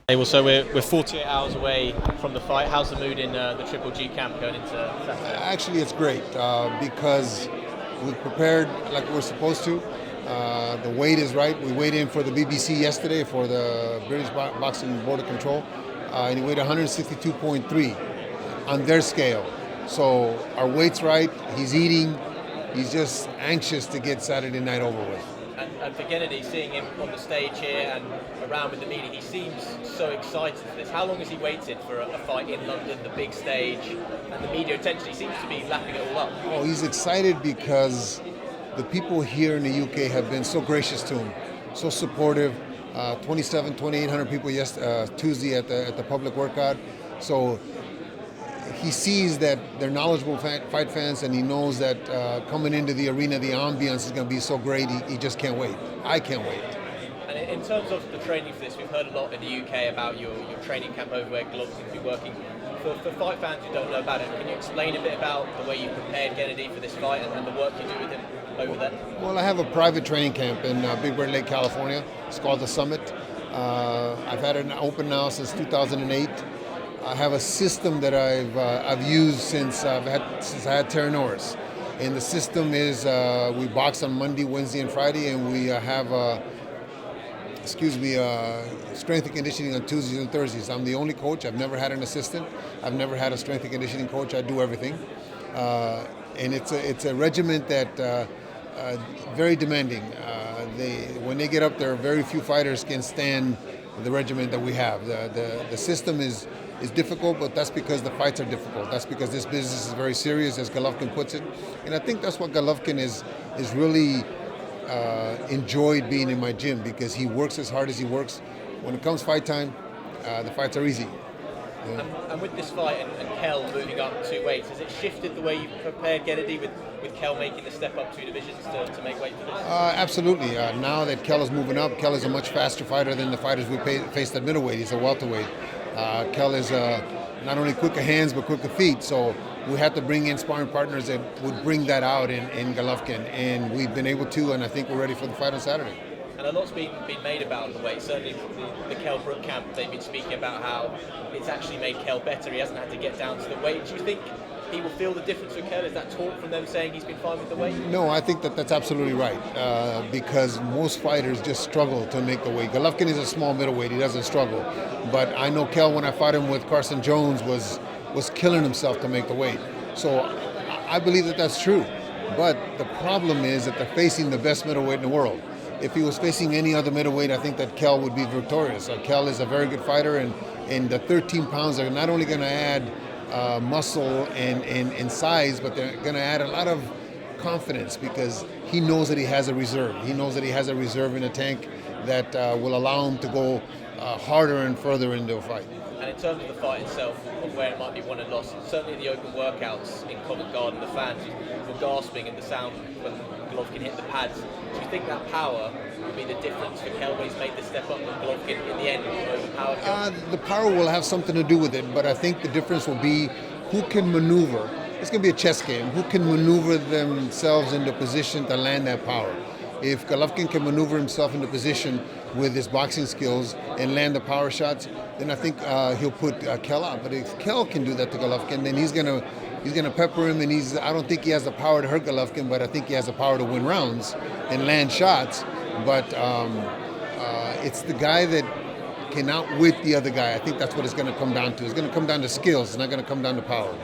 Hey, well, so we're 48 hours away from the fight. How's the mood in the Triple G camp going into Saturday? Actually, it's great because we've prepared like we're supposed to. The weight is right. We weighed in for the BBC yesterday for the British Boxing Board of Control, and he weighed 162.3 on their scale. So our weight's right. He's eating. He's just anxious to get Saturday night over with. And for Gennady, seeing him on the stage here and around with the media, he seems so excited for this. How long has he waited for a fight in London, the big stage, and the media attention? He seems to be lapping it all up. Oh, he's excited because the people here in the UK have been so gracious to him, so supportive. 2,800 people Tuesday at the public workout. So he sees that they're knowledgeable fight fans, and he knows that coming into the arena, the ambience is going to be so great. He just can't wait. I can't wait. And in terms of the training for this, we've heard a lot in the UK about your training camp over where Golovkin will be working. For fight fans who don't know about it, can you explain a bit about the way you prepared Gennady for this fight and the work you do with him over there? Well, I have a private training camp in Big Bear Lake, California. It's called The Summit. I've had it open now since 2008. I have a system that I've used since I had Terra Norris. And the system is we box on Monday, Wednesday, and Friday, and we have strength and conditioning on Tuesdays and Thursdays. I'm the only coach. I've never had an assistant. I've never had a strength and conditioning coach. I do everything, and it's a regiment that very demanding. When they get up there, very few fighters can stand the regimen that we have. The system is difficult, but that's because the fights are difficult. That's because this business is very serious, as Golovkin puts it. And I think that's what Golovkin is really enjoyed being in my gym, because he works as hard as he works. When it comes fight time, the fights are easy. Yeah. And with this fight and Kell moving up 2 weights, has it shifted the way you've prepared Gennady with Kell making the step up 2 divisions to make weight for this? Absolutely. Now that Kell is moving up, Kell is a much faster fighter than the fighters we faced at middleweight. He's a welterweight. Kell is not only quicker hands but quicker feet, so we had to bring in sparring partners that would bring that out in Golovkin, and we've been able to, and I think we're ready for the fight on Saturday. And a lot's been made about the weight. Certainly the Kell Brook camp, they've been speaking about how it's actually made Kell better. He hasn't had to get down to the weight. Do you think he will feel the difference with Kell? Is that talk from them saying he's been fine with the weight? No, I think that's absolutely right, because most fighters just struggle to make the weight. Golovkin is a small middleweight. He doesn't struggle. But I know Kell, when I fought him with Carson Jones, was killing himself to make the weight. So I believe that that's true. But the problem is that they're facing the best middleweight in the world. If he was facing any other middleweight, I think that Kell would be victorious. Kell is a very good fighter, and the 13 pounds are not only going to add muscle and size, but they're going to add a lot of confidence, because he knows that he has a reserve. He knows that he has a reserve in the tank that will allow him to go harder and further into a fight. And in terms of the fight itself, of where it might be won and lost, certainly in the open workouts in Covent Garden, the fans were gasping at the sound when Golovkin hit the pads. Do you think that power will be the difference for Kell when he's made the step up, and Golovkin in the end will overpower Kell? The power will have something to do with it, but I think the difference will be who can maneuver. It's going to be a chess game. Who can maneuver themselves into position to land that power? If Golovkin can maneuver himself into position with his boxing skills and land the power shots, then I think he'll put Kell out. But if Kell can do that to Golovkin, then he's gonna pepper him, and I don't think he has the power to hurt Golovkin, but I think he has the power to win rounds and land shots. But it's the guy that can outwit the other guy. I think that's what it's going to come down to. It's going to come down to skills. It's not going to come down to power.